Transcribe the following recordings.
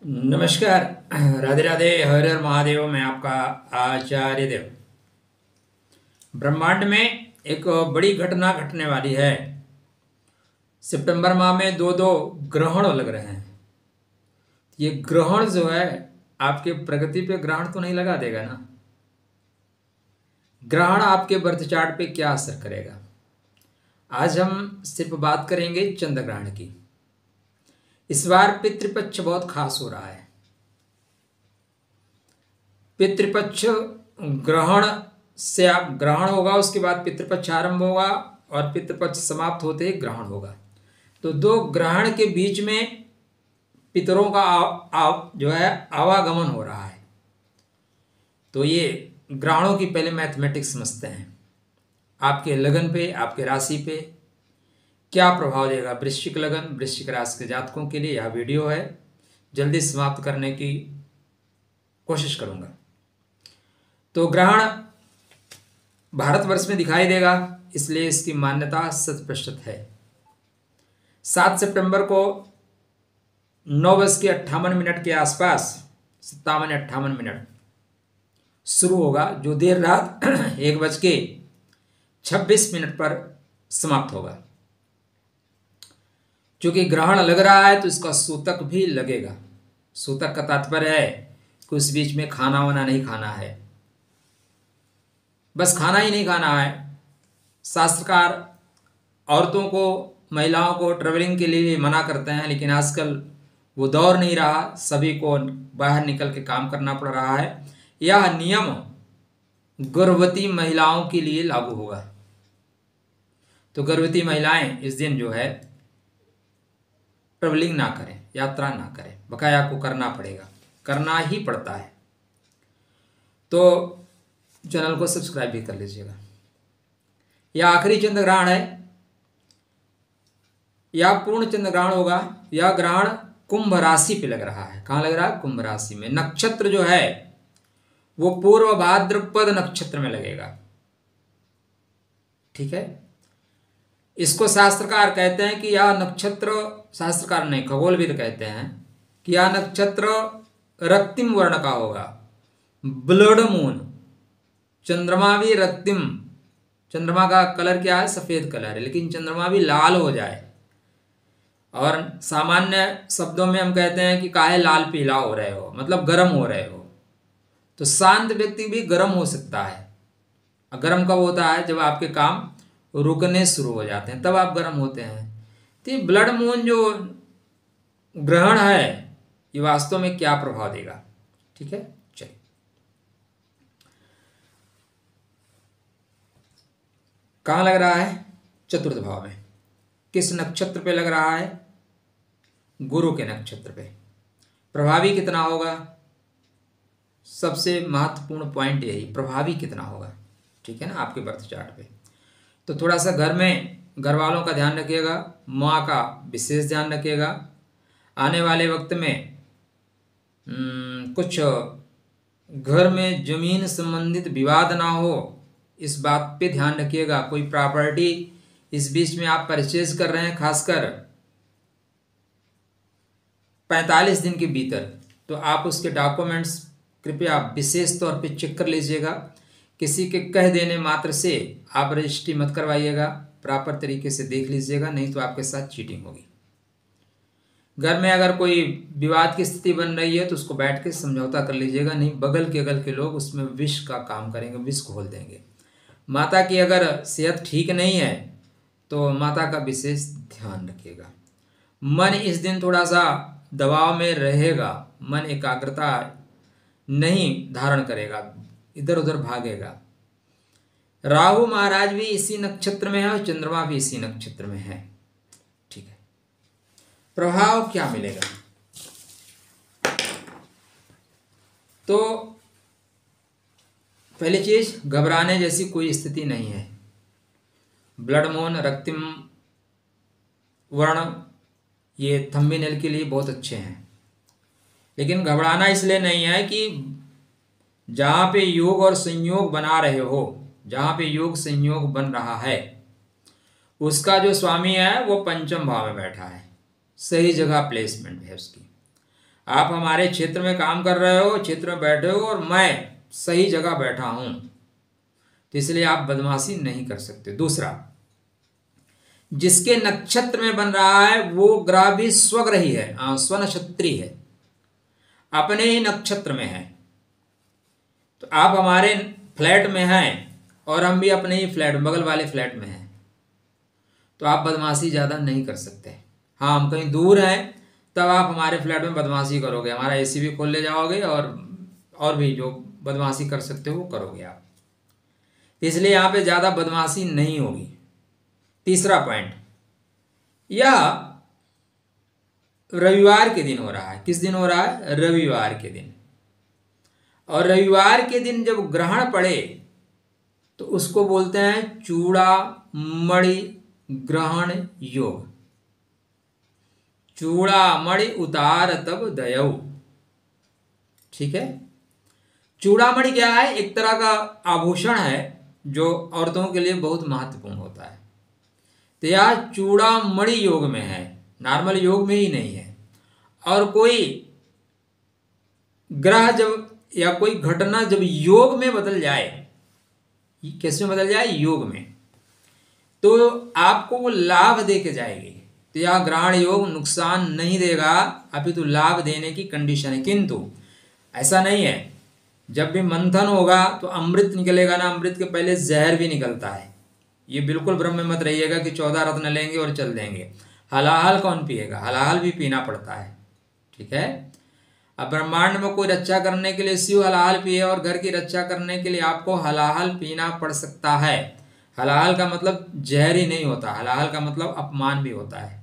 नमस्कार। राधे राधे, हर हर महादेव। मैं आपका आचार्य देव। ब्रह्मांड में एक बड़ी घटना घटने वाली है। सितंबर माह में दो दो ग्रहण लग रहे हैं। ये ग्रहण जो है आपके प्रगति पे ग्रहण तो नहीं लगा देगा ना। ग्रहण आपके बर्थ चार्ट पे क्या असर करेगा, आज हम सिर्फ बात करेंगे चंद्र ग्रहण की। इस बार पितृपक्ष बहुत खास हो रहा है। पितृपक्ष ग्रहण से आप ग्रहण होगा, उसके बाद पितृपक्ष आरंभ होगा और पितृपक्ष समाप्त होते ही ग्रहण होगा। तो दो ग्रहण के बीच में पितरों का जो है आवागमन हो रहा है। तो ये ग्रहणों की पहले मैथमेटिक्स समझते हैं। आपके लगन पे, आपके राशि पे क्या प्रभाव देगा। वृश्चिक लगन, वृश्चिक राशि के जातकों के लिए यह वीडियो है। जल्दी समाप्त करने की कोशिश करूंगा। तो ग्रहण भारतवर्ष में दिखाई देगा, इसलिए इसकी मान्यता 100% है। 7 सितंबर को 9:58 के आसपास, 57-58 शुरू होगा, जो देर रात 1:26 पर समाप्त होगा। क्योंकि ग्रहण लग रहा है तो इसका सूतक भी लगेगा। सूतक का तात्पर्य है कि उस बीच में खाना वाना नहीं खाना है, बस खाना ही नहीं खाना है। शास्त्रकार औरतों को, महिलाओं को ट्रेवलिंग के लिए मना करते हैं, लेकिन आजकल वो दौर नहीं रहा। सभी को बाहर निकल के काम करना पड़ रहा है। यह नियम गर्भवती महिलाओं के लिए लागू होगा। तो गर्भवती महिलाएं इस दिन जो है ट्रेवलिंग ना करें, यात्रा ना करें। बकाया को करना पड़ेगा, करना ही पड़ता है। तो चैनल को सब्सक्राइब भी कर लीजिएगा। यह आखिरी चंद्र ग्रहण है, यह पूर्ण चंद्र ग्रहण होगा। यह ग्रहण कुंभ राशि पे लग रहा है। कहाँ लग रहा है? कुंभ राशि में। नक्षत्र जो है वो पूर्व भाद्रपद नक्षत्र में लगेगा। ठीक है। इसको शास्त्रकार कहते हैं कि यह नक्षत्र, शास्त्रकार नहीं, खगोलविद कहते हैं कि यह नक्षत्र रक्तिम वर्ण का होगा, ब्लड मून। चंद्रमा भी रक्तिम, चंद्रमा का कलर क्या है? सफेद कलर है, लेकिन चंद्रमा भी लाल हो जाए। और सामान्य शब्दों में हम कहते हैं कि काहे लाल पीला हो रहे हो, मतलब गर्म हो रहे हो। तो शांत व्यक्ति भी गर्म हो सकता है। गर्म कब होता है? जब आपके काम रुकने शुरू हो जाते हैं, तब आप गर्म होते हैं। तो ये ब्लड मून जो ग्रहण है, ये वास्तव में क्या प्रभाव देगा? ठीक है, चलिए। कहाँ लग रहा है? चतुर्थ भाव में। किस नक्षत्र पे लग रहा है? गुरु के नक्षत्र पे। प्रभावी कितना होगा? सबसे महत्वपूर्ण पॉइंट यही, प्रभावी कितना होगा। ठीक है ना, आपके बर्थ चार्ट पे। तो थोड़ा सा घर में घर वालों का ध्यान रखिएगा, माँ का विशेष ध्यान रखिएगा। आने वाले वक्त में कुछ घर में जमीन संबंधित विवाद ना हो, इस बात पे ध्यान रखिएगा। कोई प्रॉपर्टी इस बीच में आप परचेज कर रहे हैं, खासकर 45 दिन के भीतर, तो आप उसके डॉक्यूमेंट्स कृपया विशेष तौर पे चेक कर लीजिएगा। किसी के कह देने मात्र से आप रजिस्ट्री मत करवाइएगा, प्रॉपर तरीके से देख लीजिएगा, नहीं तो आपके साथ चीटिंग होगी। घर में अगर कोई विवाद की स्थिति बन रही है तो उसको बैठ के समझौता कर लीजिएगा, नहीं बगल के अगल के लोग उसमें विष का काम करेंगे, विष घोल देंगे। माता की अगर सेहत ठीक नहीं है तो माता का विशेष ध्यान रखिएगा। मन इस दिन थोड़ा सा दबाव में रहेगा, मन एकाग्रता नहीं धारण करेगा, इधर उधर भागेगा। राहु महाराज भी इसी नक्षत्र में है और चंद्रमा भी इसी नक्षत्र में है। ठीक है, प्रभाव क्या मिलेगा? तो पहली चीज, घबराने जैसी कोई स्थिति नहीं है। ब्लड मून, रक्तिम वर्ण, ये थंबनेल के लिए बहुत अच्छे हैं। लेकिन घबराना इसलिए नहीं है कि जहां पे योग और संयोग बना रहे हो, जहां पे योग संयोग बन रहा है, उसका जो स्वामी है वो पंचम भाव में बैठा है। सही जगह प्लेसमेंट है उसकी। आप हमारे क्षेत्र में काम कर रहे हो, क्षेत्र में बैठे हो और मैं सही जगह बैठा हूं, तो इसलिए आप बदमाशी नहीं कर सकते। दूसरा, जिसके नक्षत्र में बन रहा है वो ग्रह भी स्वग्रही है, स्वनक्षत्री है, अपने ही नक्षत्र में है। तो आप हमारे फ्लैट में हैं और हम भी अपने ही फ्लैट, बगल वाले फ्लैट में हैं, तो आप बदमाशी ज़्यादा नहीं कर सकते। हाँ, हम कहीं दूर हैं तब आप हमारे फ्लैट में बदमाशी करोगे, हमारा एसी भी खोल ले जाओगे और भी जो बदमाशी कर सकते हो वो करोगे आप, इसलिए यहाँ पे ज़्यादा बदमाशी नहीं होगी। तीसरा पॉइंट, यह रविवार के दिन हो रहा है। किस दिन हो रहा है? रविवार के दिन। और रविवार के दिन जब ग्रहण पड़े तो उसको बोलते हैं चूड़ामणि ग्रहण योग। चूड़ामणि उतार तब दयऊ, ठीक है। चूड़ामणि क्या है? एक तरह का आभूषण है जो औरतों के लिए बहुत महत्वपूर्ण होता है। तो यह चूड़ामणि योग में है, नॉर्मल योग में ही नहीं है। और कोई ग्रह जब या कोई घटना जब योग में बदल जाए, कैसे में बदल जाए? योग में, तो आपको वो लाभ दे के जाएगी। तो यह ग्रहण योग नुकसान नहीं देगा, अभी तो लाभ देने की कंडीशन है। किंतु ऐसा नहीं है, जब भी मंथन होगा तो अमृत निकलेगा ना, अमृत के पहले जहर भी निकलता है। ये बिल्कुल भ्रम में मत रहिएगा कि 14 रत्न लेंगे और चल देंगे। हलाहल कौन पिएगा? हलाहल भी पीना पड़ता है, ठीक है। अब ब्रह्मांड में कोई रक्षा करने के लिए शिव हलाहल पिए और घर की रक्षा करने के लिए आपको हलाहल पीना पड़ सकता है। हलाहल का मतलब जहर ही नहीं होता, हलाहल का मतलब अपमान भी होता है,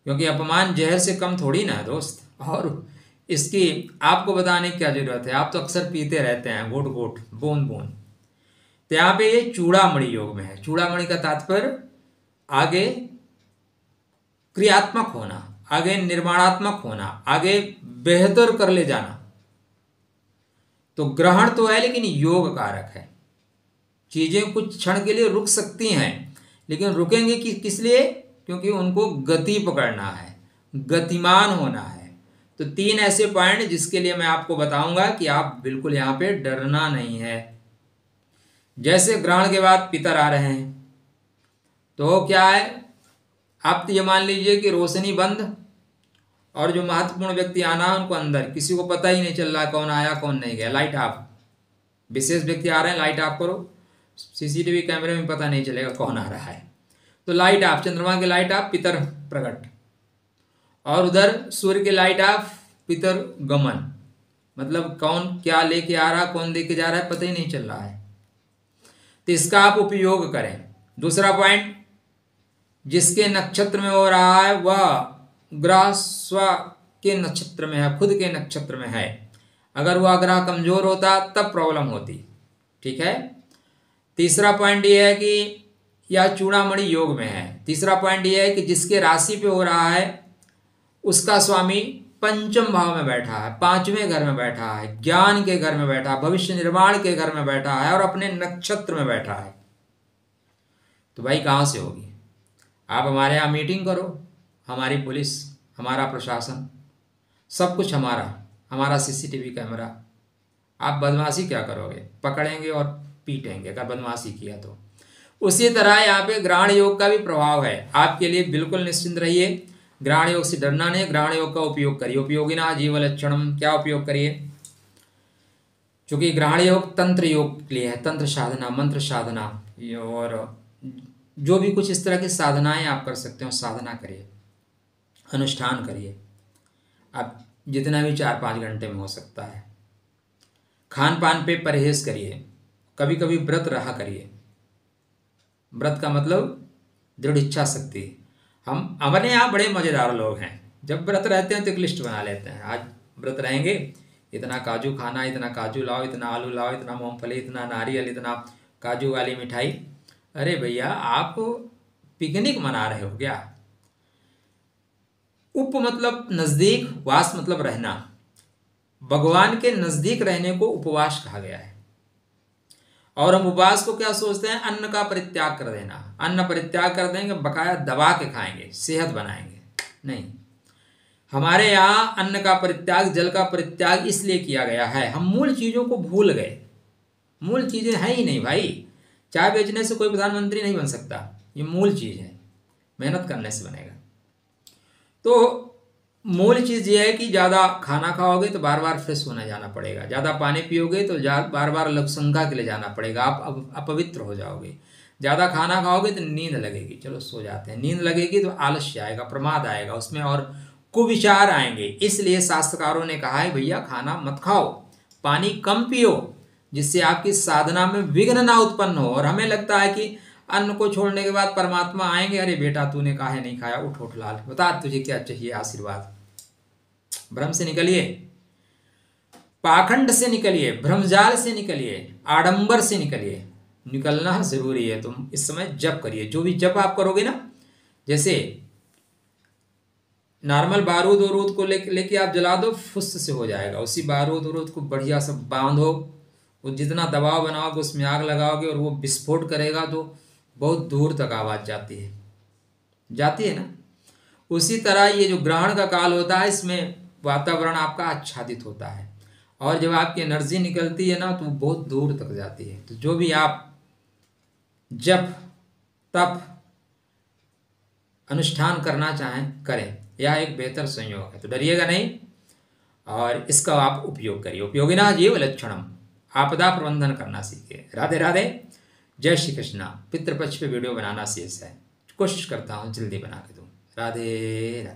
क्योंकि अपमान जहर से कम थोड़ी ना है दोस्त। और इसकी आपको बताने की क्या जरूरत है, आप तो अक्सर पीते रहते हैं, घूट घूट, बूंद बूंद। तो यहाँ पे ये चूड़ामणि योग में है। चूड़ामणि का तात्पर्य आगे क्रियात्मक होना, आगे निर्माणात्मक होना, आगे बेहतर कर ले जाना। तो ग्रहण तो है लेकिन योग कारक है। चीजें कुछ क्षण के लिए रुक सकती हैं, लेकिन रुकेंगे किस लिए? क्योंकि उनको गति पकड़ना है, गतिमान होना है। तो 3 ऐसे पॉइंट जिसके लिए मैं आपको बताऊंगा कि आप बिल्कुल यहाँ पे डरना नहीं है। जैसे ग्रहण के बाद पितर आ रहे हैं, तो क्या है, आप तो ये मान लीजिए कि रोशनी बंद और जो महत्वपूर्ण व्यक्ति आना है उनको अंदर, किसी को पता ही नहीं चल रहा कौन आया कौन नहीं गया। लाइट ऑफ, विशेष व्यक्ति आ रहे हैं, लाइट ऑफ करो, सीसीटीवी कैमरे में पता नहीं चलेगा कौन आ रहा है। तो लाइट ऑफ, चंद्रमा की लाइट ऑफ, पितर प्रकट। और उधर सूर्य की लाइट ऑफ, पितर गमन। मतलब कौन क्या लेके आ रहा, कौन लेके जा रहा है, पता ही नहीं चल रहा है। तो इसका आप उपयोग करें। दूसरा पॉइंट, जिसके नक्षत्र में हो रहा है वह ग्रह स्व के नक्षत्र में है, खुद के नक्षत्र में है। अगर वह ग्रह कमजोर होता तब प्रॉब्लम होती, ठीक है। तीसरा पॉइंट यह है कि यह चूड़ामणि योग में है। तीसरा पॉइंट यह है कि जिसके राशि पे हो रहा है उसका स्वामी पंचम भाव में बैठा है, 5वें घर में बैठा है, ज्ञान के घर में बैठा है, भविष्य निर्माण के घर में बैठा है और अपने नक्षत्र में बैठा है। तो भाई कहाँ से होगी? आप हमारे यहाँ मीटिंग करो, हमारी पुलिस, हमारा प्रशासन, सब कुछ हमारा सीसीटीवी कैमरा। आप बदमाशी क्या करोगे? पकड़ेंगे और पीटेंगे अगर बदमाशी किया तो। उसी तरह यहाँ पे ग्रहण योग का भी प्रभाव है आपके लिए, बिल्कुल निश्चिंत रहिए। ग्रहण योग से डरना नहीं, ग्रहण योग का उपयोग करिए। उपयोगिना जीव लक्षणम, क्या उपयोग करिए? चूंकि ग्रहण योग तंत्र योग के लिए है, तंत्र साधना, मंत्र साधना, और जो भी कुछ इस तरह की साधनाएं आप कर सकते हो, साधना करिए, अनुष्ठान करिए। आप जितना भी 4-5 घंटे में हो सकता है। खान पान पे परहेज करिए, कभी कभी व्रत रहा करिए। व्रत का मतलब दृढ़ इच्छा शक्ति। हम हमारे यहाँ बड़े मज़ेदार लोग हैं, जब व्रत रहते हैं तो एक लिस्ट बना लेते हैं, आज व्रत रहेंगे, इतना काजू खाना, इतना काजू लाओ, इतना आलू लाओ, इतना मूंगफली, इतना नारियल, इतना काजू वाली मिठाई। अरे भैया, आप पिकनिक मना रहे हो क्या? उप मतलब नज़दीक, वास मतलब रहना। भगवान के नज़दीक रहने को उपवास कहा गया है। और हम उपवास को क्या सोचते हैं? अन्न का परित्याग कर देना। अन्न परित्याग कर देंगे, बकाया दबा के खाएंगे, सेहत बनाएंगे, नहीं। हमारे यहाँ अन्न का परित्याग, जल का परित्याग इसलिए किया गया है, हम मूल चीज़ों को भूल गए। मूल चीज़ें हैं ही नहीं भाई। चाय बेचने से कोई प्रधानमंत्री नहीं बन सकता, ये मूल चीज़ है, मेहनत करने से बनेगा। तो मूल चीज़ ये है कि ज़्यादा खाना खाओगे तो बार बार फ्रेश होने जाना पड़ेगा, ज़्यादा पानी पियोगे तो बार बार लघुशंका के लिए जाना पड़ेगा, आप अपवित्र हो जाओगे। ज़्यादा खाना खाओगे तो नींद लगेगी, चलो सो जाते हैं, नींद लगेगी तो आलस्य आएगा, प्रमाद आएगा उसमें और कुविचार आएंगे। इसलिए शास्त्रकारों ने कहा है भैया खाना मत खाओ, पानी कम पियो, जिससे आपकी साधना में विघ्न ना उत्पन्न हो। और हमें लगता है कि अन्न को छोड़ने के बाद परमात्मा आएंगे, अरे बेटा तूने काहे नहीं खाया, उठ उठ लाल, बता तुझे क्या चाहिए आशीर्वाद। भ्रम से निकलिए, पाखंड से निकलिए, भ्रमजाल से निकलिए, आडंबर से निकलिए। निकलना जरूरी है। तुम इस समय जप करिए, जो भी जप आप करोगे ना, जैसे नॉर्मल बारूद वरूद को लेके आप जला दो, फुस से हो जाएगा। उसी बारूद वरूद को बढ़िया सब बांधो, वो जितना दबाव बनाओगे उसमें आग लगाओगे और वो विस्फोट करेगा तो बहुत दूर तक आवाज़ जाती है ना। उसी तरह ये जो ग्रहण का काल होता है, इसमें वातावरण आपका आच्छादित होता है और जब आपकी एनर्जी निकलती है ना तो बहुत दूर तक जाती है। तो जो भी आप जप तप अनुष्ठान करना चाहें करें, यह एक बेहतर संयोग है। तो डरिएगा नहीं और इसका आप उपयोग करिए। उपयोगिना जीव लक्षणम, आपदा प्रबंधन करना सीखिए। राधे राधे, जय श्री कृष्णा। पितृपक्ष पे वीडियो बनाना शेष है, कोशिश करता हूँ जल्दी बना के दूँ। राधे राधे।